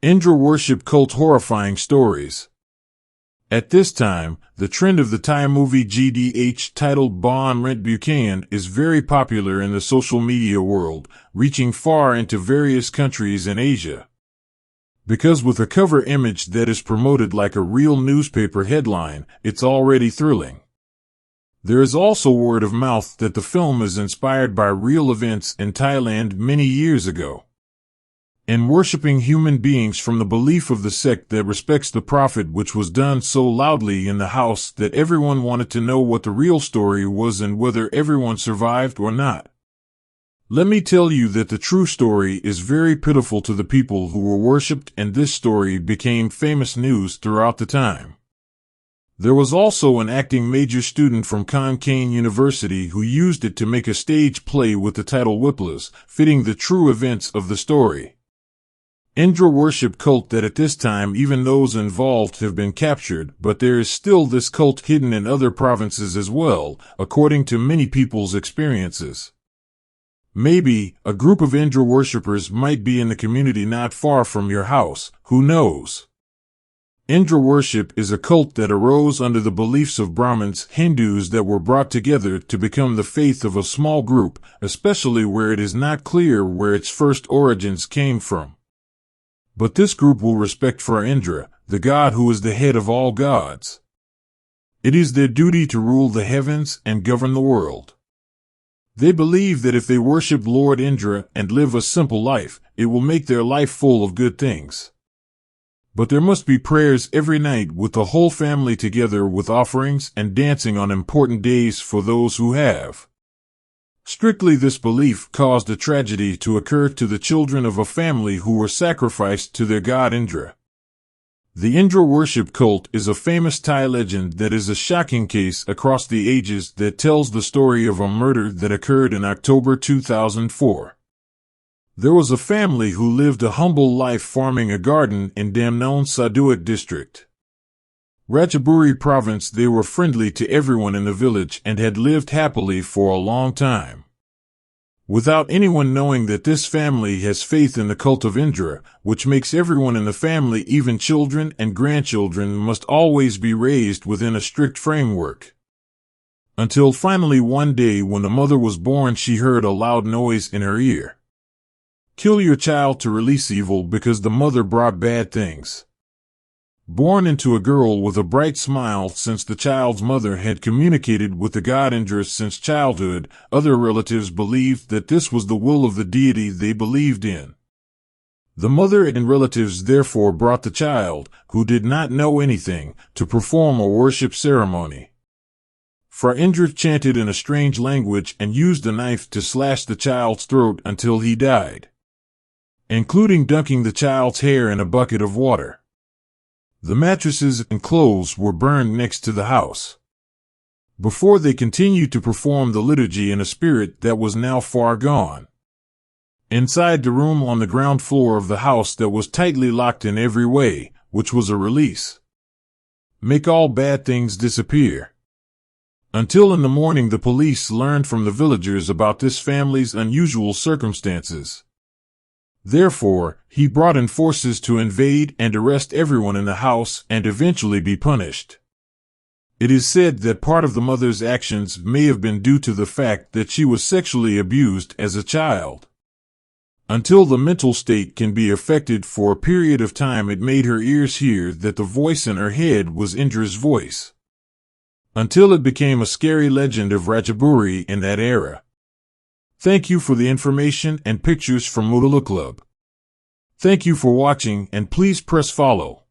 Indra worship cult horrifying stories. At this time, the trend of the Thai movie GDH titled Bon Rent Buchanan is very popular in the social media world, reaching far into various countries in Asia. Because with a cover image that is promoted like a real newspaper headline, it's already thrilling. There is also word of mouth that the film is inspired by real events in Thailand many years ago. In worshipping human beings from the belief of the sect that respects the prophet, which was done so loudly in the house that everyone wanted to know what the real story was and whether everyone survived or not. Let me tell you that the true story is very pitiful to the people who were worshipped, and this story became famous news throughout the time. There was also an acting major student from Kon Kaen University who used it to make a stage play with the title Whiplas, fitting the true events of the story. Indra worship cult that at this time even those involved have been captured, but there is still this cult hidden in other provinces as well, according to many people's experiences. Maybe a group of Indra worshippers might be in the community not far from your house, who knows? Indra worship is a cult that arose under the beliefs of Brahmins, Hindus that were brought together to become the faith of a small group, especially where it is not clear where its first origins came from. But this group will respect for Indra, the god who is the head of all gods. It is their duty to rule the heavens and govern the world. They believe that if they worship Lord Indra and live a simple life, it will make their life full of good things. But there must be prayers every night with the whole family together with offerings and dancing on important days for those who have. Strictly this belief caused a tragedy to occur to the children of a family who were sacrificed to their god Indra. The Indra worship cult is a famous Thai legend that is a shocking case across the ages that tells the story of a murder that occurred in October 2004. There was a family who lived a humble life farming a garden in Damnon Saduat district. Ratchaburi province. They were friendly to everyone in the village and had lived happily for a long time. Without anyone knowing that this family has faith in the cult of Indra, which makes everyone in the family, even children and grandchildren, must always be raised within a strict framework. Until finally one day when the mother was born, she heard a loud noise in her ear. Kill your child to release evil because the mother brought bad things. Born into a girl with a bright smile, since the child's mother had communicated with the god Indra since childhood, other relatives believed that this was the will of the deity they believed in. The mother and relatives therefore brought the child, who did not know anything, to perform a worship ceremony. For Indra chanted in a strange language and used a knife to slash the child's throat until he died, including dunking the child's hair in a bucket of water. The mattresses and clothes were burned next to the house. Before they continued to perform the liturgy in a spirit that was now far gone. Inside the room on the ground floor of the house that was tightly locked in every way, which was a release. Make all bad things disappear. Until in the morning the police learned from the villagers about this family's unusual circumstances. Therefore, he brought in forces to invade and arrest everyone in the house and eventually be punished. It is said that part of the mother's actions may have been due to the fact that she was sexually abused as a child. Until the mental state can be affected for a period of time, it made her ears hear that the voice in her head was Indra's voice. Until it became a scary legend of Ratchaburi in that era. Thank you for the information and pictures from Moodle Club. Thank you for watching, and please press follow.